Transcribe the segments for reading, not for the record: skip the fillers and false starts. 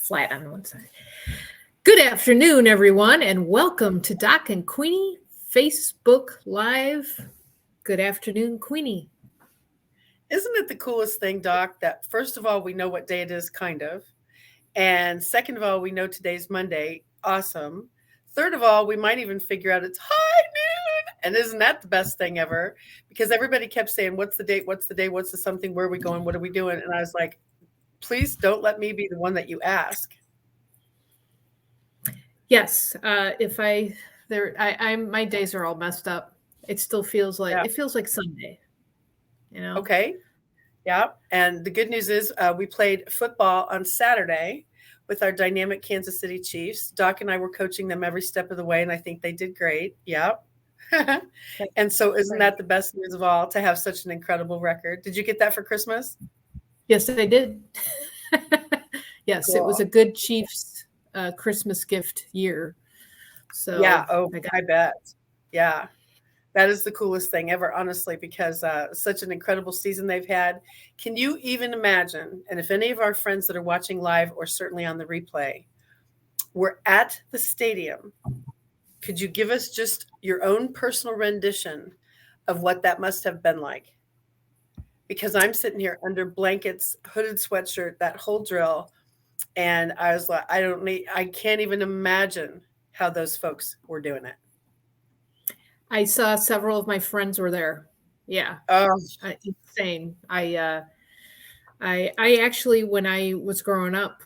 flat on one side. Good afternoon, everyone, and welcome to Doc and Queenie Facebook Live. Good afternoon, Queenie. Isn't it the coolest thing, Doc, that first of all, we know what day it is, kind of. And second of all, we know today's Monday. Awesome. Third of all, we might even figure out it's high noon. And isn't that the best thing ever? Because everybody kept saying, what's the date? What's the day? What's the something? Where are we going? What are we doing? And I was like, please don't let me be the one that you ask. Yes, my days are all messed up. It still feels like it feels like Sunday. Okay. Yeah. And the good news is we played football on Saturday with our dynamic Kansas City Chiefs. Doc and I were coaching them every step of the way, and I think they did great. Yeah. And so isn't that the best news of all, to have such an incredible record? Did you get that for Christmas? Yes, I did. Yes, cool. It was a good Chiefs Christmas gift year. So yeah. Oh, I bet. Yeah. That is the coolest thing ever, honestly, because such an incredible season they've had. Can you even imagine? And if any of our friends that are watching live or certainly on the replay were at the stadium, could you give us just your own personal rendition of what that must have been like? Because I'm sitting here under blankets, hooded sweatshirt, that whole drill. And I was like, I can't even imagine how those folks were doing it. I saw several of my friends were there. Yeah. Insane. I actually, when I was growing up,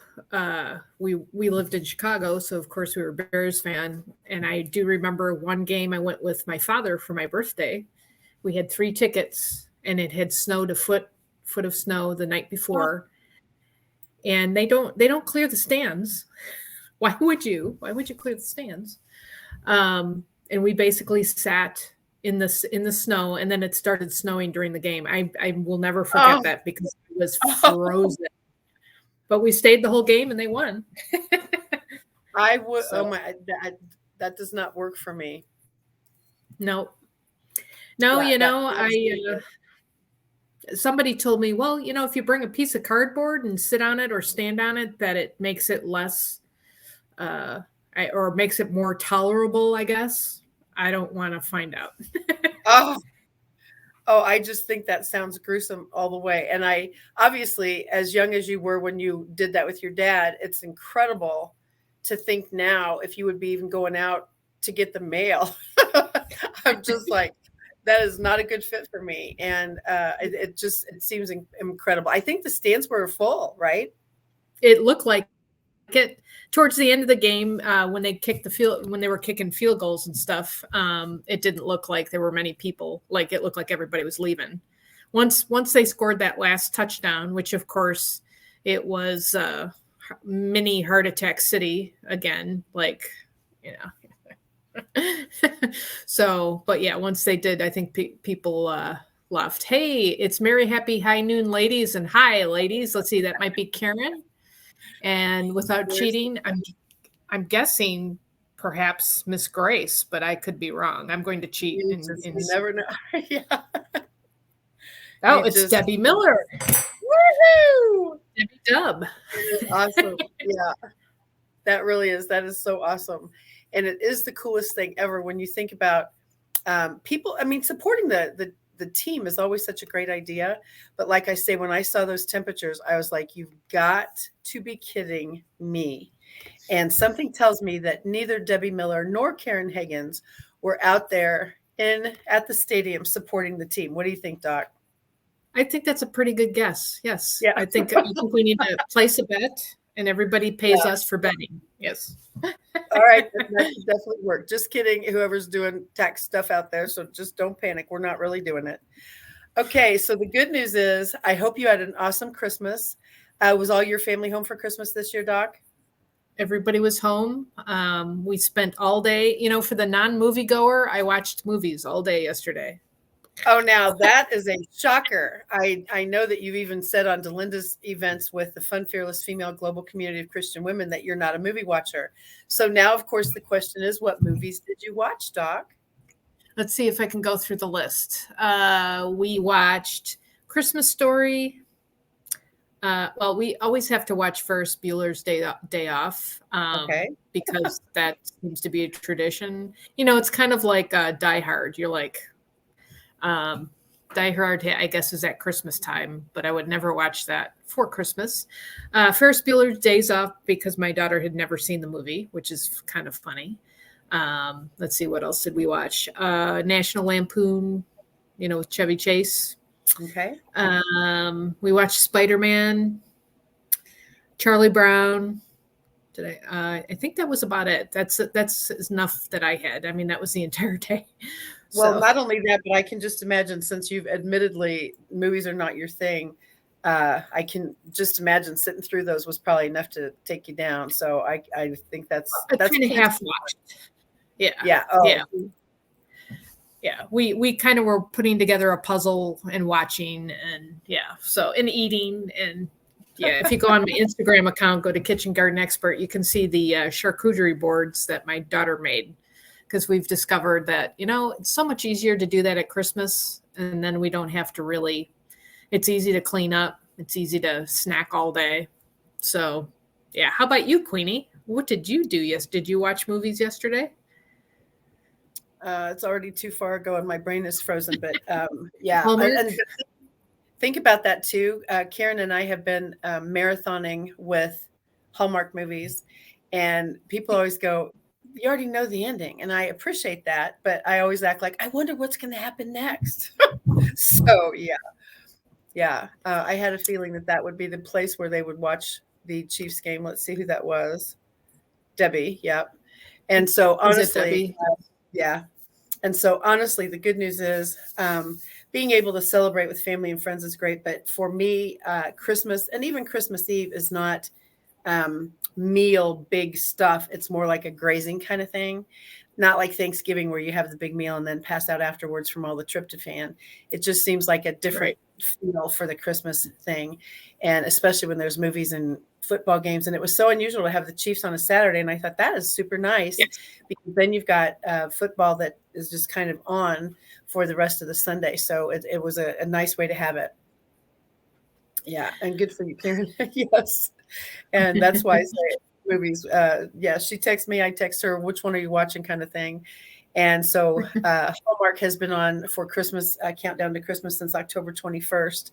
we lived in Chicago. So of course we were a Bears fan. And I do remember one game I went with my father for my birthday. We had 3 tickets and it had snowed a foot of snow the night before. Oh. And they don't clear the stands. Why would you clear the stands? And we basically sat in the snow, and then it started snowing during the game. I will never forget that because it was frozen. But we stayed the whole game, and they won. I would. So. Oh my! That does not work for me. No. Somebody told me, well, if you bring a piece of cardboard and sit on it or stand on it, that it makes it less, or makes it more tolerable, I guess. I don't want to find out. Oh, I just think that sounds gruesome all the way. And I, obviously, as young as you were when you did that with your dad, it's incredible to think now if you would be even going out to get the mail. I'm just like, that is not a good fit for me. And it seems incredible. I think the stands were full, right? It looked like it. Towards the end of the game, when they were kicking field goals and stuff, it didn't look like there were many people. Like it looked like everybody was leaving. Once they scored that last touchdown, which of course it was mini heart attack city again. So, but yeah, once they did, I think people left. Hey, it's Merry Happy High Noon, ladies, and hi, ladies. Let's see, that might be Karen. And without cheating, I'm guessing perhaps Miss Grace, but I could be wrong. I'm going to cheat. You never know. Yeah. Oh, it's Debbie Miller. Woohoo! Debbie Dub. Awesome. Yeah. That really is. That is so awesome. And it is the coolest thing ever when you think about people. I mean, supporting the team is always such a great idea. But like I say, when I saw those temperatures, I was like, you've got to be kidding me. And something tells me that neither Debbie Miller nor Karen Higgins were out there at the stadium supporting the team. What do you think, Doc? I think that's a pretty good guess. Yes. Yeah. I think we need to place a bet and everybody pays us for betting. Yes. All right. That should definitely work. Just kidding. Whoever's doing tax stuff out there. So just don't panic. We're not really doing it. Okay. So the good news is I hope you had an awesome Christmas. Was all your family home for Christmas this year, Doc? Everybody was home. We spent all day, for the non-movie goer, I watched movies all day yesterday. Oh, now that is a shocker. I know that you've even said on Delinda's events with the Fun, Fearless Female Global Community of Christian Women that you're not a movie watcher. So now, of course, the question is, what movies did you watch, Doc? Let's see if I can go through the list. We watched Christmas Story, Well, we always have to watch Ferris Bueller's Day Off, Okay. because that seems to be a tradition. You know, it's kind of like Die Hard. You're like, um, Die Hard, I guess, is at Christmas time, but I would never watch that for Christmas. Ferris Bueller's Days Off because my daughter had never seen the movie, which is kind of funny. Let's see, what else did we watch? National Lampoon, with Chevy Chase. Okay. We watched Spider-Man, Charlie Brown. Did I think that was about it. That's enough that I had. I mean, that was the entire day. Well, not only that, but I can just imagine, since you've admittedly movies are not your thing, I can just imagine sitting through those was probably enough to take you down. So I think that's kind of half watched. Yeah. Yeah. Oh. Yeah. Yeah. We kind of were putting together a puzzle and watching, and and eating, and if you go on my Instagram account, go to Kitchen Garden Expert, you can see the charcuterie boards that my daughter made, because we've discovered that, it's so much easier to do that at Christmas. And then we don't have to really, it's easy to clean up. It's easy to snack all day. So, yeah. How about you, Queenie? What did you do? Did you watch movies yesterday? It's already too far ago and my brain is frozen, but yeah. And think about that too. Karen and I have been marathoning with Hallmark movies, and people always go, you already know the ending. And I appreciate that, but I always act like, I wonder what's going to happen next. So yeah. I had a feeling that would be the place where they would watch the Chiefs game. Let's see who that was. Debbie. Yep. And so honestly, yeah. And so honestly, the good news is being able to celebrate with family and friends is great. But for me, Christmas and even Christmas Eve is not meal big stuff. It's more like a grazing kind of thing, not like Thanksgiving where you have the big meal and then pass out afterwards from all the tryptophan. It just seems like a different feel for the Christmas thing, and especially when there's movies and football games. And it was so unusual to have the Chiefs on a Saturday, and I thought that is super nice, because then you've got football that is just kind of on for the rest of the Sunday. So it was a nice way to have it. Yeah, and good for you, Karen. Yes. And that's why I say movies. She texts me, I text her, which one are you watching, kind of thing. And so Hallmark has been on for Christmas, countdown to Christmas, since October 21st.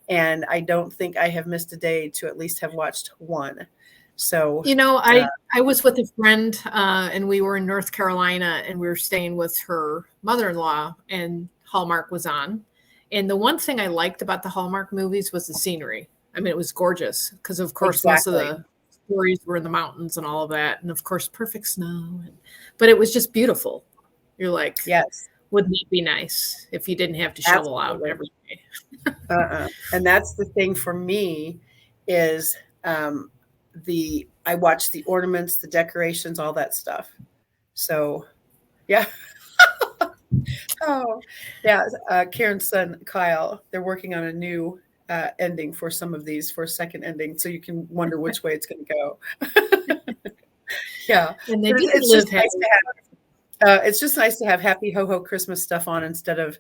And I don't think I have missed a day to at least have watched one. So, I was with a friend and we were in North Carolina, and we were staying with her mother-in-law, and Hallmark was on. And the one thing I liked about the Hallmark movies was the scenery. I mean, it was gorgeous because, of course, most of the stories were in the mountains and all of that. And, of course, perfect snow. But it was just beautiful. You're like, yes, wouldn't it be nice if you didn't have to shovel out every day? And that's the thing for me is I watch the ornaments, the decorations, all that stuff. So, yeah. Oh, yeah. Karen's son, Kyle, they're working on a new ending for some of these, for a second ending. So you can wonder which way it's going to go. Yeah. And it's just nice to have happy ho-ho Christmas stuff on instead of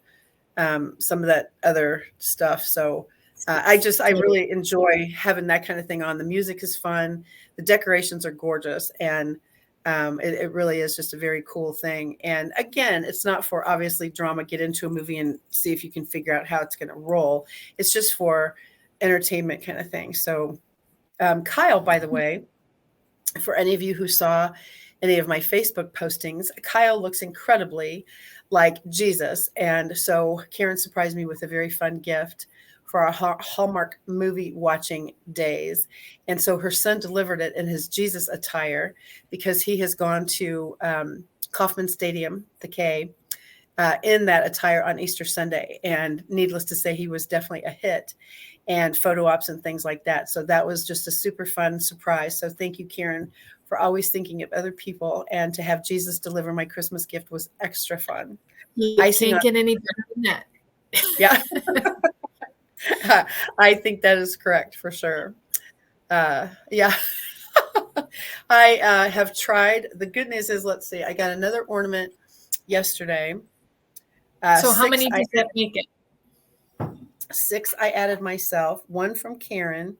some of that other stuff. So I really enjoy having that kind of thing on. The music is fun. The decorations are gorgeous. And it really is just a very cool thing. And again, it's not for obviously drama. Get into a movie and see if you can figure out how it's going to roll. It's just for entertainment kind of thing. So Kyle, by the way, for any of you who saw any of my Facebook postings, Kyle looks incredibly like Jesus. And so Karen surprised me with a very fun gift for our Hallmark movie watching days. And so her son delivered it in his Jesus attire, because he has gone to Kauffman Stadium, the K, in that attire on Easter Sunday. And needless to say, he was definitely a hit, and photo ops and things like that. So that was just a super fun surprise. So thank you, Karen, for always thinking of other people, and to have Jesus deliver my Christmas gift was extra fun. I can't get any better than that. Yeah. I think that is correct for sure. Yeah. I have tried. The good news is, let's see, I got another ornament yesterday. So how many does that make it? 6 I added myself, 1 from Karen,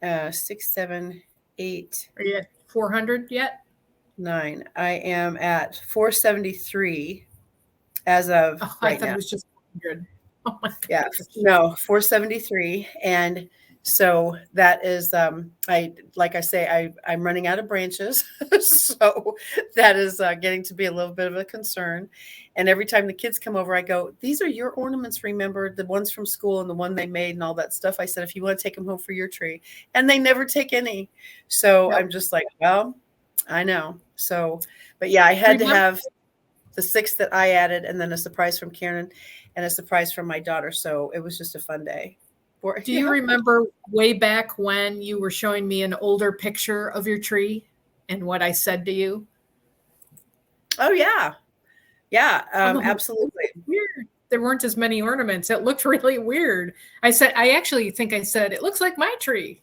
6, 7, 8, Are you at 400 yet? 9. I am at 473 as of Oh, I right thought it now. was just 100. Oh my Yeah, gosh. no, 473. And so that is I like I say, I'm running out of branches. So that is getting to be a little bit of a concern. And every time the kids come over, I go, these are your ornaments, remember, the ones from school and the one they made and all that stuff. I said, if you want to take them home for your tree. And they never take any. So Yep. I'm just like, well, I know. So, but yeah, I had to Remember, have the 6 that I added, and then a surprise from Karen and a surprise from my daughter. So it was just a fun day. do you Yeah. remember way back when you were showing me an older picture of your tree and what I said to you? Oh yeah. Yeah. I'm like, "This Absolutely. is weird. There weren't as many ornaments. It looked really weird." I actually think I said, it looks like my tree.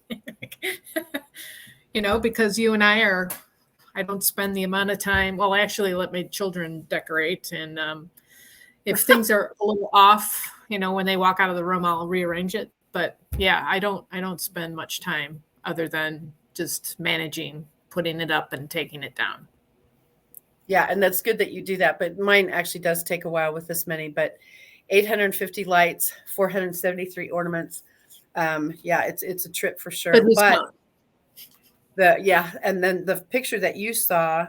Because you and I don't spend the amount of time. Well, I actually let my children decorate. And if things are a little off, when they walk out of the room, I'll rearrange it. But yeah, I don't spend much time other than just managing, putting it up and taking it down. Yeah, and that's good that you do that. But mine actually does take a while with this many. But 850 lights, 473 ornaments. Yeah, it's a trip for But sure. this But month, and then the picture that you saw.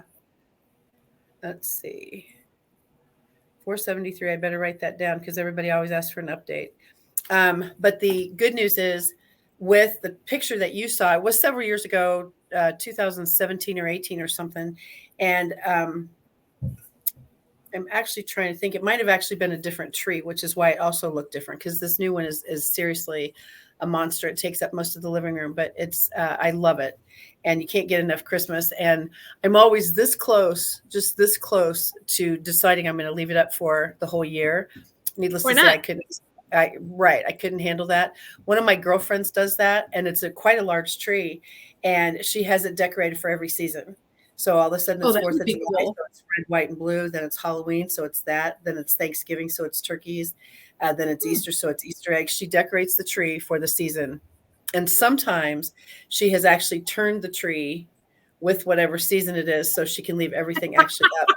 Let's see, 473. I better write that down because everybody always asks for an update. But the good news is, with the picture that you saw, it was several years ago, 2017 or 18 or something. And I'm actually trying to think, it might have actually been a different tree, which is why it also looked different, because this new one is seriously a monster. It takes up most of the living room, but I love it. And you can't get enough Christmas. And I'm always this close, just this close to deciding I'm going to leave it up for the whole year. Needless why to say, not? I couldn't handle that. One of my girlfriends does that, and it's quite a large tree, and she has it decorated for every season. So all of a sudden Oh, it's that 4th would of be July, cool. so it's red, white, and blue. Then it's Halloween, so it's that. Then it's Thanksgiving, so it's turkeys. Then it's Hmm. Easter, so it's Easter eggs. She decorates the tree for the season. And sometimes she has actually turned the tree with whatever season it is, so she can leave everything actually up.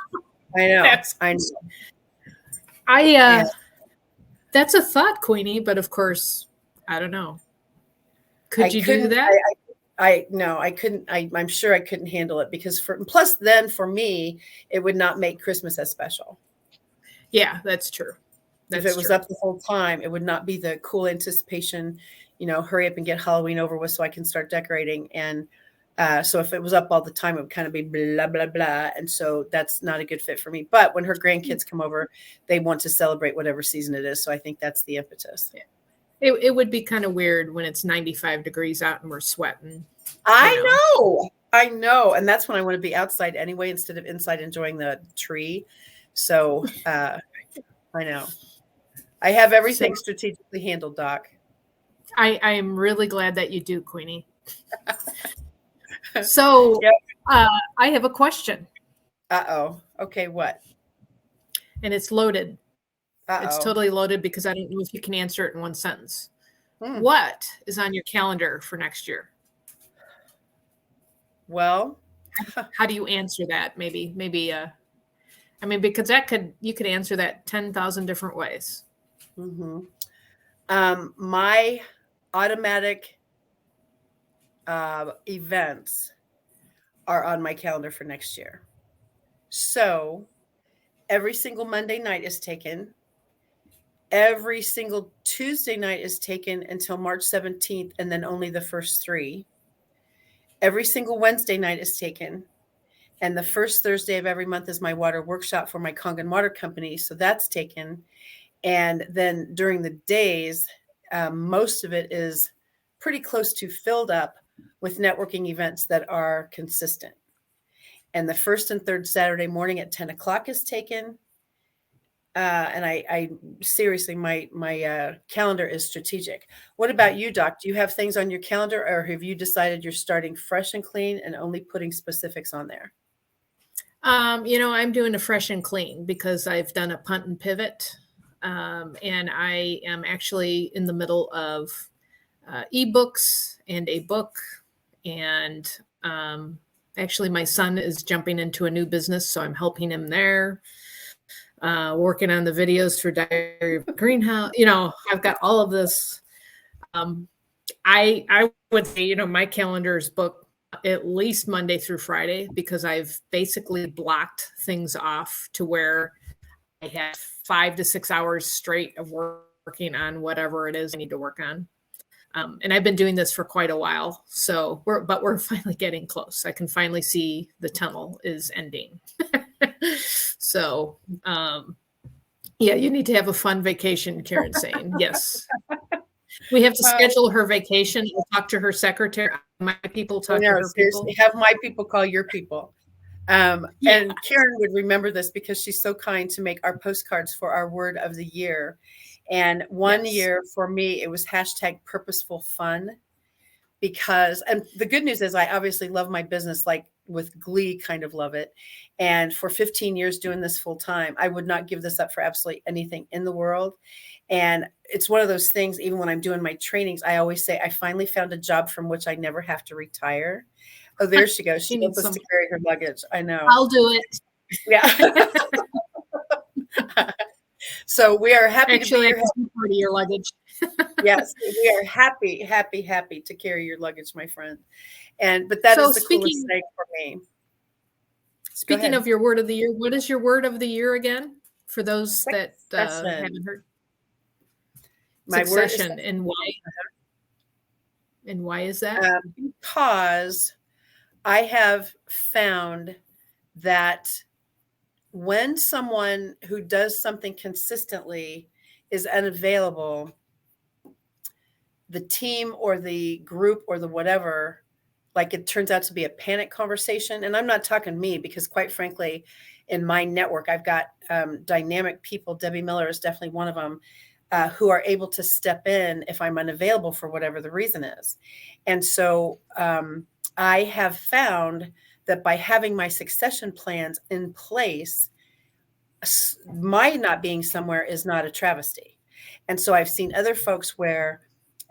I know. That's I know. I And That's a thought, Queenie, but of course, I don't know. I Could you do couldn't, that? I no, I couldn't. I'm sure I couldn't handle it, because plus then for me, it would not make Christmas as special. Yeah, that's true. If That's it was true. up the whole time, it would not be the cool anticipation, hurry up and get Halloween over with so I can start decorating. And so if it was up all the time, it would kind of be blah, blah, blah. And so that's not a good fit for me. But when her grandkids come over, they want to celebrate whatever season it is. So I think that's the impetus. Yeah. It would be kind of weird when it's 95 degrees out and we're sweating, you I know. know. I know. And that's when I want to be outside anyway, instead of inside enjoying the tree. So I know. I have So everything strategically handled, Doc. I am really glad that you do, Queenie. So Yep. I have a question, Uh-oh. Okay, what? and it's loaded. It's Uh-oh. totally loaded because I don't know if you can answer it in one sentence. Hmm. What is on your calendar for next year? Well, How do you answer that? Maybe because you could answer that 10,000 different ways. hmm my automatic events are on my calendar for next year. So every single Monday night is taken. Every single Tuesday night is taken until March 17th, and then only the first 3. Every single Wednesday night is taken. And the first Thursday of every month is my water workshop for my Kangen Water Company. So that's taken. And then during the days, most of it is pretty close to filled up with networking events that are consistent. And the first and third Saturday morning at 10 o'clock is taken. And I seriously, my calendar is strategic. What about you, Doc? Do you have things on your calendar, or have you decided you're starting fresh and clean and only putting specifics on there? I'm doing a fresh and clean because I've done a punt and pivot. And I am actually in the middle of ebooks and a book. And actually, my son is jumping into a new business, so I'm helping him there. Working on the videos for Diary of a Greenhouse. I've got all of this. I would say, my calendar is booked at least Monday through Friday, because I've basically blocked things off to where I have 5 to 6 hours straight of working on whatever it is I need to work on. And I've been doing this for quite a while. So we're finally getting close. I can finally see the tunnel is ending. So, yeah, you need to have a fun vacation, Karen's saying. Yes. We have to schedule her vacation. We'll talk to her secretary. My people talk to her people. Have my people call your people. And Karen would remember this because she's so kind to make our postcards for our word of the year. And one year for me, it was #purposeful_fun, because, and the good news is I obviously love my business, like with glee, kind of love it. And for 15 years doing this full time, I would not give this up for absolutely anything in the world. And it's one of those things, even when I'm doing my trainings, I always say, I finally found a job from which I never have to retire. Oh, there she goes. She needs us to carry her luggage. I know. I'll do it. Yeah. So we are happy to be your luggage. Yes, we are happy to carry your luggage, my friend. But that is the coolest thing for me. Speaking of your word of the year, what is your word of the year again? For those that haven't heard. My Succession. word is, and why? And why is that? Because I have found that when someone who does something consistently is unavailable, the team or the group or the whatever, like it turns out to be a panic conversation. And I'm not talking me, because quite frankly, in my network, I've got dynamic people. Debbie Miller is definitely one of them, who are able to step in if I'm unavailable for whatever the reason is. And so I have found that by having my succession plans in place, my not being somewhere is not a travesty. And so I've seen other folks where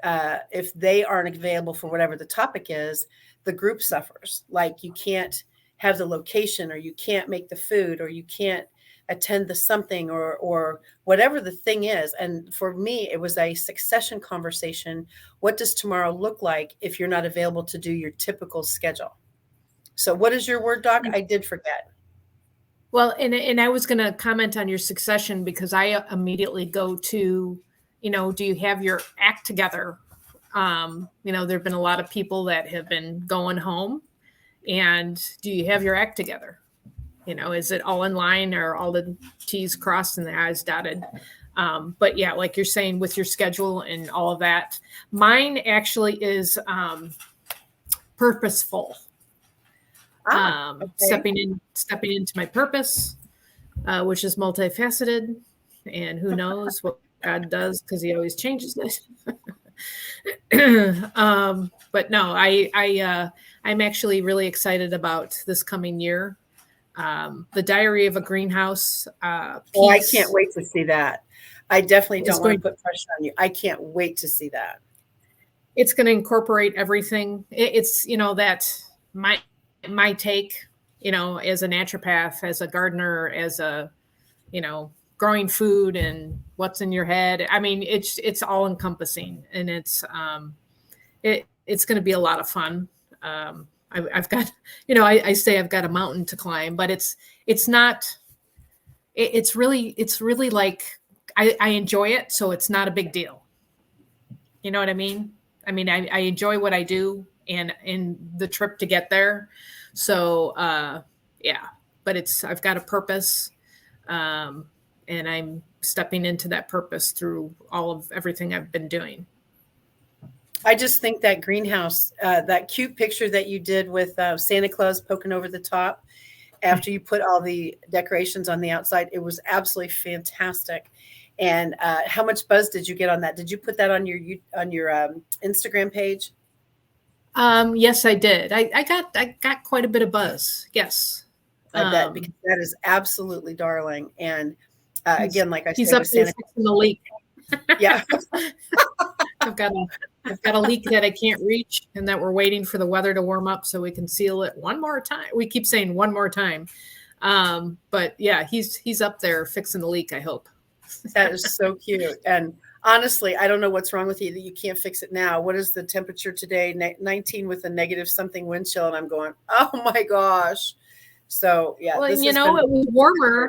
if they aren't available for whatever the topic is, the group suffers. Like you can't have the location, or you can't make the food, or you can't attend the something, or whatever the thing is. And for me, it was a succession conversation. What does tomorrow look like if you're not available to do your typical schedule? So what is your word, Doc? I did forget. Well, and I was going to comment on your succession, because I immediately go to, do you have your act together? There've been a lot of people that have been going home, and do you have your act together? Is it all in line, or all the T's crossed and the I's dotted? But yeah, like you're saying, with your schedule and all of that, mine actually is purposeful. Okay. Stepping into my purpose, which is multifaceted, and who knows what God does, because he always changes it. But no, I'm actually really excited about this coming year. The Diary of a Greenhouse. I can't wait to see that. I definitely don't want to put pressure on you. I can't wait to see that. It's going to incorporate everything. It's, that my take, as a naturopath, as a gardener, as a, growing food and what's in your head. I mean, it's all encompassing, and it's going to be a lot of fun. I've got, I say I've got a mountain to climb, but it's really like, I enjoy it. So it's not a big deal. You know what I mean? I enjoy what I do, and in the trip to get there. So, yeah, but I've got a purpose, and I'm stepping into that purpose through all of everything I've been doing. I just think that greenhouse, that cute picture that you did with Santa Claus poking over the top after you put all the decorations on the outside, it was absolutely fantastic. And how much buzz did you get on that? Did you put that on your Instagram page? Yes, I did. I got quite a bit of buzz. Yes, I bet, because that is absolutely darling. And again, like I said, he's up there in the league. Yeah. I've got I've got a leak that I can't reach and that we're waiting for the weather to warm up so we can seal it one more time. We keep saying one more time. But yeah, he's up there fixing the leak, I hope. That is so cute. And honestly, I don't know what's wrong with you that you can't fix it now. What is the temperature today? 19 with a negative something wind chill. And I'm going, oh my gosh. So yeah, well, this you has know, been. it was warmer.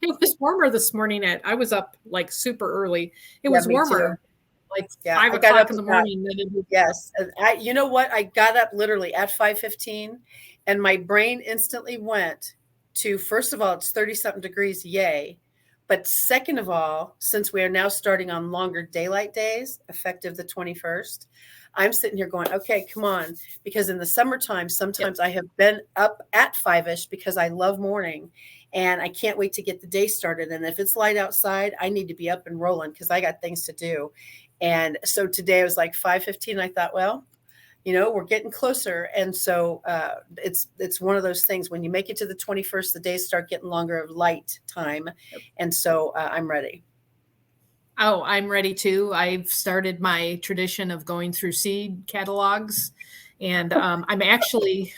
It was warmer this morning. I was up like super early. It Yeah, was me too. warmer, like Yeah, five I got o'clock up in the about, morning. Than it was. yes. And you know what? I got up literally at 5:15 and my brain instantly went to, first of all, it's 30 something degrees. Yay. But second of all, since we are now starting on longer daylight days, effective the 21st, I'm sitting here going, okay, come on. Because in the summertime, Yep. sometimes I have been up at 5-ish because I love morning and I can't wait to get the day started. And if it's light outside, I need to be up and rolling because I got things to do. And so today I was like 5:15. I thought, well, we're getting closer. And so it's one of those things when you make it to the 21st, the days start getting longer of light time. And so I'm ready. Oh, I'm ready too. I've started my tradition of going through seed catalogs, and I'm actually.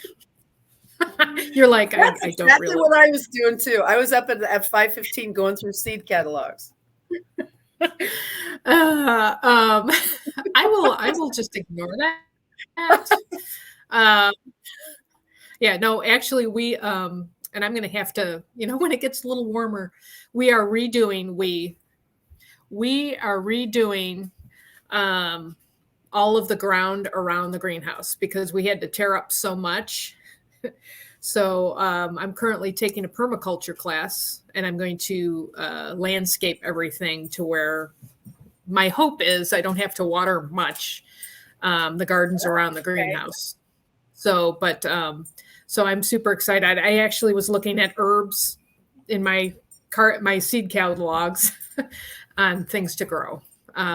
You're like, That's I don't exactly really. what I was doing too. I was up at 5:15 going through seed catalogs. I will just ignore that. Uh, yeah, no, actually, and I'm going to have to, when it gets a little warmer, we are redoing. We are redoing all of the ground around the greenhouse because we had to tear up so much. So I'm currently taking a permaculture class, and I'm going to landscape everything to where my hope is I don't have to water much the gardens around the Okay. greenhouse. So, but so I'm super excited. I actually was looking at herbs in my seed catalogs on things to grow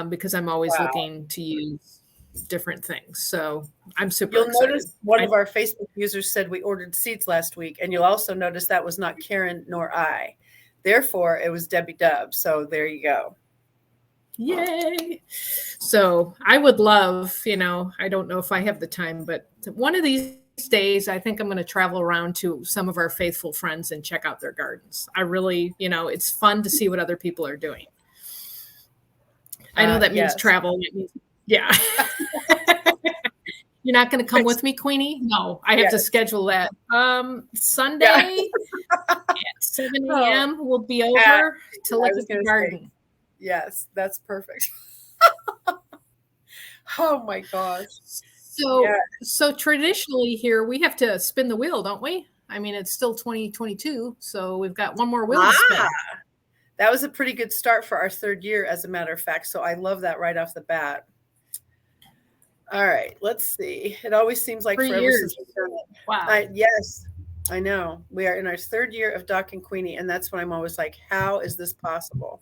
because I'm always Wow. looking to use different things. So I'm super You'll excited. notice one of our Facebook users said we ordered seeds last week, and you'll also notice that was not Karen nor I. Therefore, it was Debbie Dub. So there you go. Yay. So I would love, I don't know if I have the time, but one of these days, I think I'm going to travel around to some of our faithful friends and check out their gardens. I really, it's fun to see what other people are doing. I know that means Yes. travel. It means, yeah. You're not going to come with me, Queenie? No, I have to schedule that. Sunday at 7 a.m. We'll be over to look at the garden. Yes, that's perfect. Oh my gosh. So traditionally here we have to spin the wheel, don't we? I mean, it's still 2022, so we've got one more wheel to spin. That was a pretty good start for our third year, as a matter of fact. So I love that right off the bat. All right, let's see. It always seems like 3 forever years. since we've done it. Wow. Yes, I know. We are in our third year of Doc and Queenie, and that's when I'm always like, how is this possible?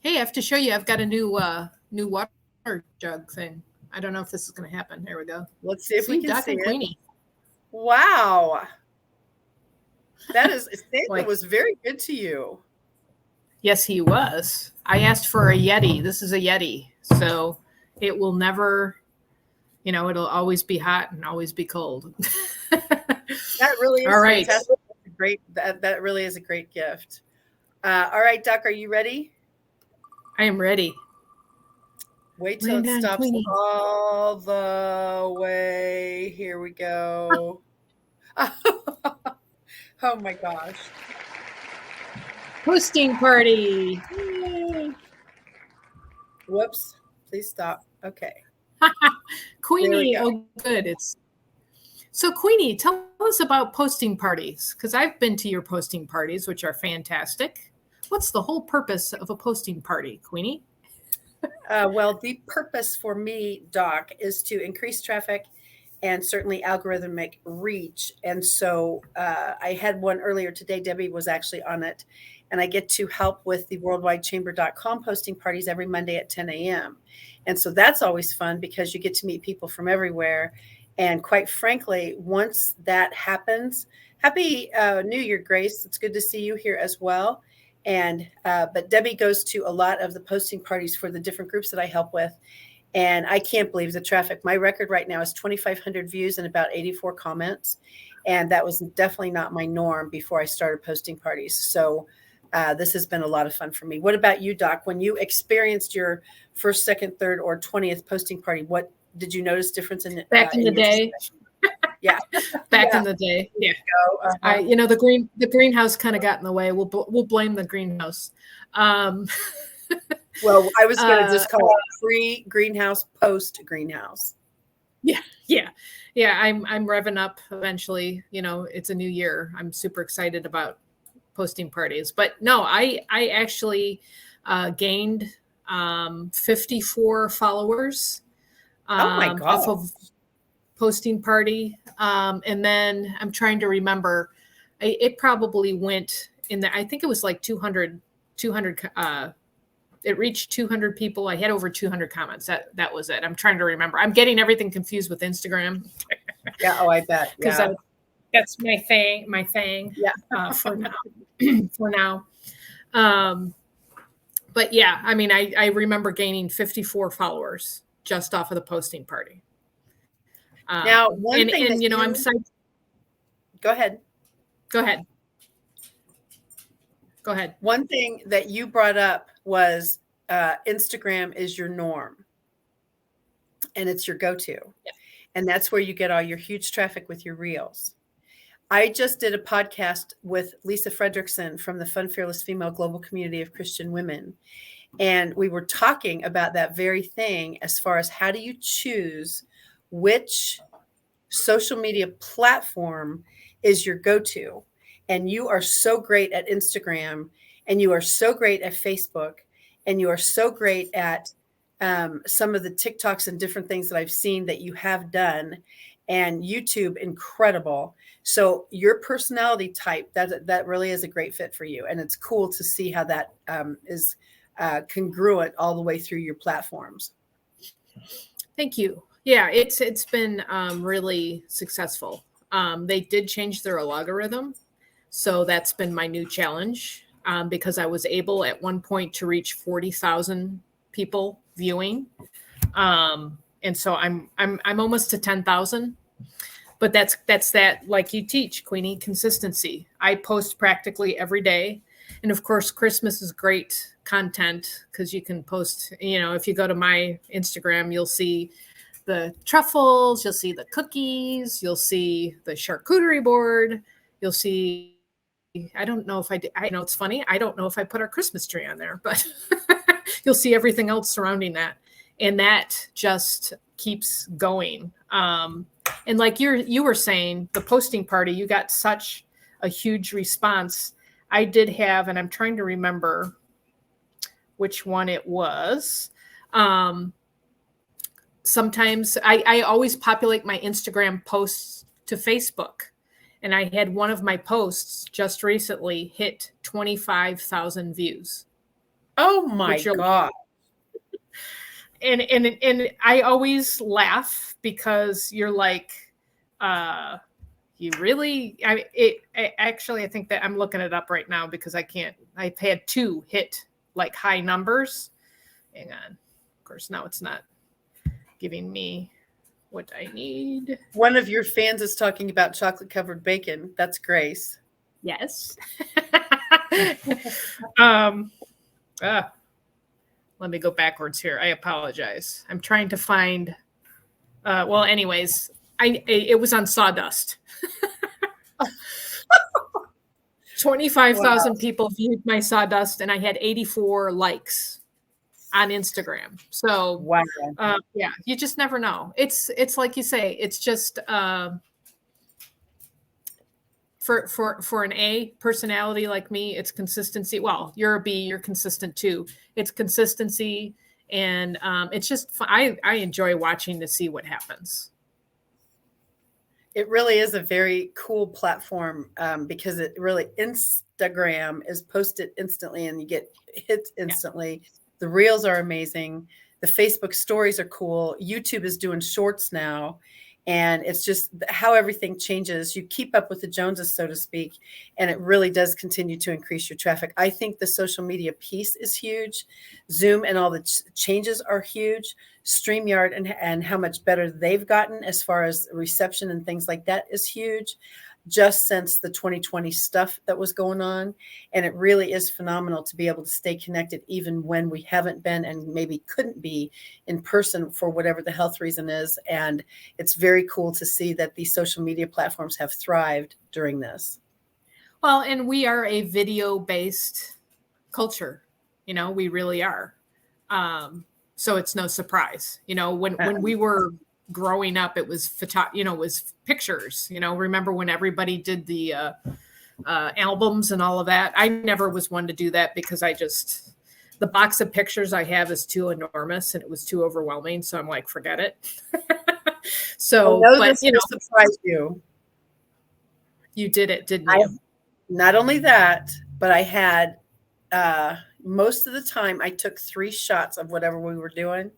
Hey, I have to show you. I've got a new water jug thing. I don't know if this is going to happen. There we go. Let's see if we can Doc see and it. Queenie. Wow. That is, Santa was very good to you. Yes, he was. I asked for a Yeti. This is a Yeti. So it will never, it'll always be hot and always be cold. That really is all right. fantastic. Great. That really is a great gift. All right, Doc, are you ready? I am ready. Wait till it stops all the way. Here we go. Oh my gosh. Hosting party. Yay. Whoops. Please stop. Okay. Queenie, oh good. So Queenie, tell us about posting parties, because I've been to your posting parties, which are fantastic. What's the whole purpose of a posting party, Queenie? Well, the purpose for me, Doc, is to increase traffic and certainly algorithmic reach. And so I had one earlier today. Debbie was actually on it. And I get to help with the worldwidechamber.com posting parties every Monday at 10 a.m. And so that's always fun because you get to meet people from everywhere. And quite frankly, once that happens, happy New Year, Grace. It's good to see you here as well. And but Debbie goes to a lot of the posting parties for the different groups that I help with. And I can't believe the traffic. My record right now is 2,500 views and about 84 comments. And that was definitely not my norm before I started posting parties. So this has been a lot of fun for me. What about you, Doc? When you experienced your first, second, third, or 20th posting party, what did you notice difference in back in the your day? Yeah, back in the day. Yeah, the greenhouse kind of got in the way. We'll blame the greenhouse. Well, I was going to just call it pre-greenhouse, post-greenhouse. Yeah. I'm revving up eventually. It's a new year. I'm super excited about posting parties. But no, I actually gained 54 followers Oh my God. off of posting party. And then I'm trying to remember, it probably went in there. I think it was like 200, it reached 200 people. I had over 200 comments. That was it. I'm trying to remember. I'm getting everything confused with Instagram. Yeah. Oh, I bet. Because that's my thing. Yeah. For now. But yeah, I mean, I remember gaining 54 followers just off of the posting party. Now, one thing, and I'm excited. Go ahead. Go ahead. One thing that you brought up was Instagram is your norm, and it's your go-to, and that's where you get all your huge traffic with your reels. I just did a podcast with Lisa Fredrickson from the Fun Fearless Female Global Community of Christian Women, and we were talking about that very thing as far as how do you choose which social media platform is your go-to. And you are so great at Instagram, and you are so great at Facebook, and you are so great at some of the TikToks and different things that I've seen that you have done, and YouTube, incredible. So your personality type, that really is a great fit for you. And it's cool to see how that is congruent all the way through your platforms. Thank you. Yeah, it's been really successful. They did change their algorithm. So that's been my new challenge because I was able at one point to reach 40,000 people viewing. And so I'm almost to 10,000. But that's that, like you teach, Queenie, consistency. I post practically every day. And of course, Christmas is great content because you can post, if you go to my Instagram, you'll see the truffles, you'll see the cookies, you'll see the charcuterie board, you'll see, I don't know if I did, it's funny, I don't know if I put our Christmas tree on there, but you'll see everything else surrounding that. And that just keeps going. And like you were saying, the posting party, you got such a huge response. I did have, and I'm trying to remember which one it was. Sometimes I always populate my Instagram posts to Facebook. And I had one of my posts just recently hit 25,000 views. Oh my God. And I always laugh because you're like, you really, actually, I think that I'm looking it up right now because I've had 2 hit like high numbers. Hang on. Of course, now it's not giving me what I need. One of your fans is talking about chocolate covered bacon. That's Grace. Yes. Let me go backwards here. I apologize. I'm trying to find. Well, anyways, it was on Sawdust. 25,000 people viewed my Sawdust, and I had 84 likes on Instagram. So, wow. Yeah, you just never know. It's like you say. It's just for an A personality like me, it's consistency. Well, you're a B, you're consistent too. It's consistency, and it's just I enjoy watching to see what happens. It really is a very cool platform because it really, Instagram is posted instantly and you get hits instantly. Yeah. The reels are amazing. The Facebook stories are cool. YouTube is doing shorts now. And it's just how everything changes. You keep up with the Joneses, so to speak, and it really does continue to increase your traffic. I think the social media piece is huge. Zoom and all the changes are huge. StreamYard and how much better they've gotten as far as reception and things like that is huge, just since the 2020 stuff that was going on. And it really is phenomenal to be able to stay connected even when we haven't been and maybe couldn't be in person for whatever the health reason is. And it's very cool to see that these social media platforms have thrived during this. Well, and we are a video-based culture. We really are. So it's no surprise. When we were growing up, it was it was pictures. Remember when everybody did the albums and all of that? I never was one to do that because the box of pictures I have is too enormous and it was too overwhelming. So I'm like, forget it. So, but surprise you. You did it, didn't you? Not only that, but I had most of the time I took 3 shots of whatever we were doing.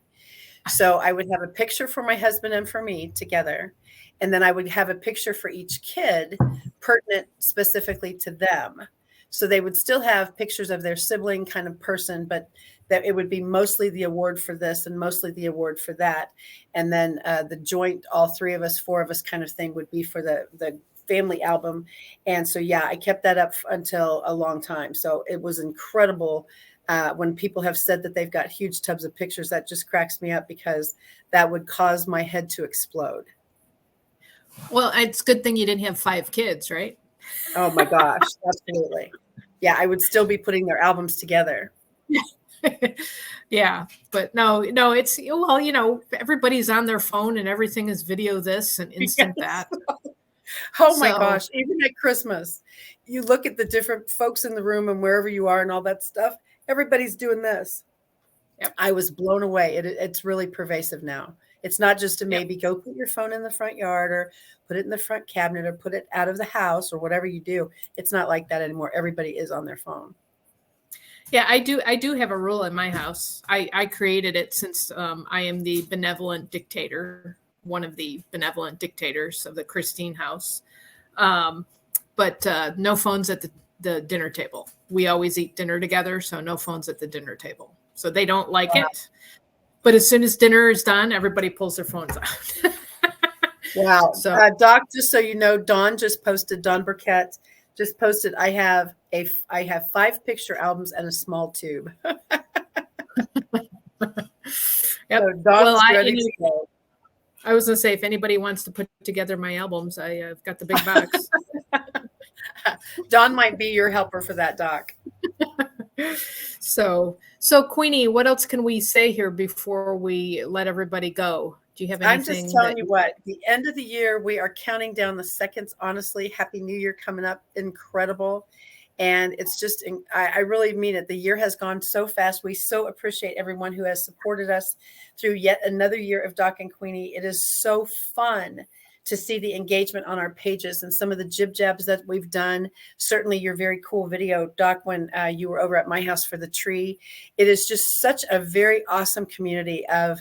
So I would have a picture for my husband and for me together. And then I would have a picture for each kid pertinent specifically to them. So they would still have pictures of their sibling kind of person, but that it would be mostly the award for this and mostly the award for that. And then the joint, all 3 of us, 4 of us kind of thing would be for the family album. And so, yeah, I kept that up until a long time. So it was incredible. When people have said that they've got huge tubs of pictures, that just cracks me up because that would cause my head to explode. Well, it's a good thing you didn't have 5 kids, right? Oh my gosh, absolutely. Yeah, I would still be putting their albums together. Yeah, but no, it's, everybody's on their phone and everything is video this and instant that. Oh my gosh, even at Christmas, you look at the different folks in the room and wherever you are and all that stuff, everybody's doing this. Yep. I was blown away. It's really pervasive now. It's not just to maybe go put your phone in the front yard or put it in the front cabinet or put it out of the house or whatever you do. It's not like that anymore. Everybody is on their phone. Yeah, I do have a rule in my house. I created it since I am the benevolent dictator, one of the benevolent dictators of the Christine house. But no phones at the dinner table. We always eat dinner together, so no phones at the dinner table. So they don't like it. But as soon as dinner is done, everybody pulls their phones out. Wow. So, Doc, just so you know, Dawn Burkett just posted, I have 5 picture albums and a small tube. Yep. So Dawn's ready to go. I was going to say, if anybody wants to put together my albums, I've got the big box. Dawn might be your helper for that, Doc. So Queenie, what else can we say here before we let everybody go? Do you have anything? I'm just telling you what, the end of the year, we are counting down the seconds. Honestly, Happy New Year coming up. Incredible. And it's just, I really mean it. The year has gone so fast. We so appreciate everyone who has supported us through yet another year of Doc and Queenie. It is so fun to see the engagement on our pages and some of the jib jabs that we've done. Certainly your very cool video, Doc, when you were over at my house for the tree. It is just such a very awesome community of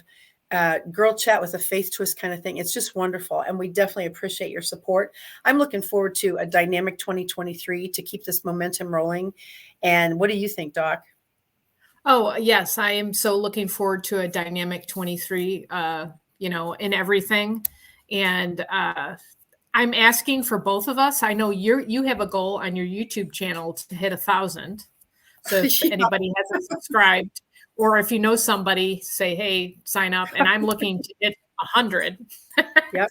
girl chat with a faith twist kind of thing. It's just wonderful. And we definitely appreciate your support. I'm looking forward to a dynamic 2023 to keep this momentum rolling. And what do you think, Doc? Oh, yes. I am so looking forward to a dynamic 23, in everything. And I'm asking for both of us. I know you have a goal on your YouTube channel to hit 1,000. So if anybody hasn't subscribed, or if you know somebody, say, hey, sign up. And I'm looking to hit 100. Yep.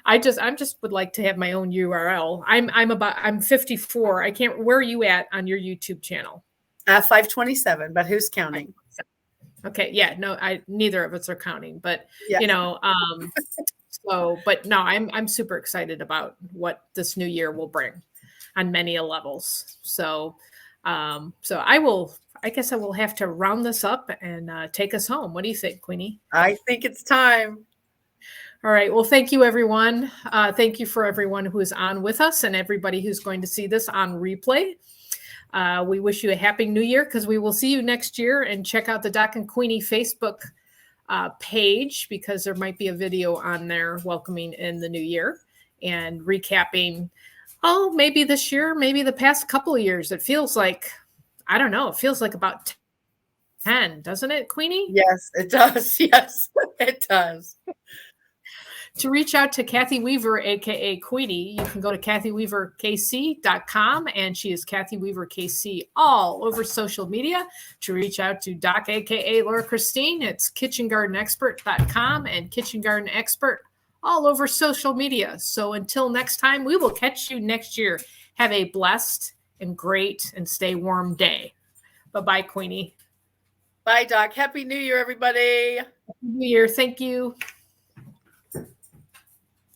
I just would like to have my own URL. I'm 54. I can't. Where are you at on your YouTube channel? 527. But who's counting? Okay. Yeah. No. Neither of us are counting. But yeah. But no, I'm super excited about what this new year will bring on many levels. So I guess I will have to round this up and take us home. What do you think, Queenie? I think it's time. All right. Well, thank you, everyone. Thank you for everyone who is on with us and everybody who's going to see this on replay. We wish you a happy new year because we will see you next year, and check out the Doc and Queenie Facebook page, because there might be a video on there welcoming in the new year and recapping, maybe this year, maybe the past couple of years. It feels like, I don't know, it feels like about 10, doesn't it, Queenie? Yes, it does. Yes, it does. To reach out to Kathy Weaver, aka Queenie, you can go to kathyweaverkc.com, and she is Kathy Weaver KC all over social media. To reach out to Doc, aka Laura Christine, it's kitchengardenexpert.com and Kitchen Garden Expert all over social media. So until next time, we will catch you next year. Have a blessed and great and stay warm day. Bye-bye, Queenie. Bye, Doc. Happy New Year, everybody. Happy New Year. Thank you.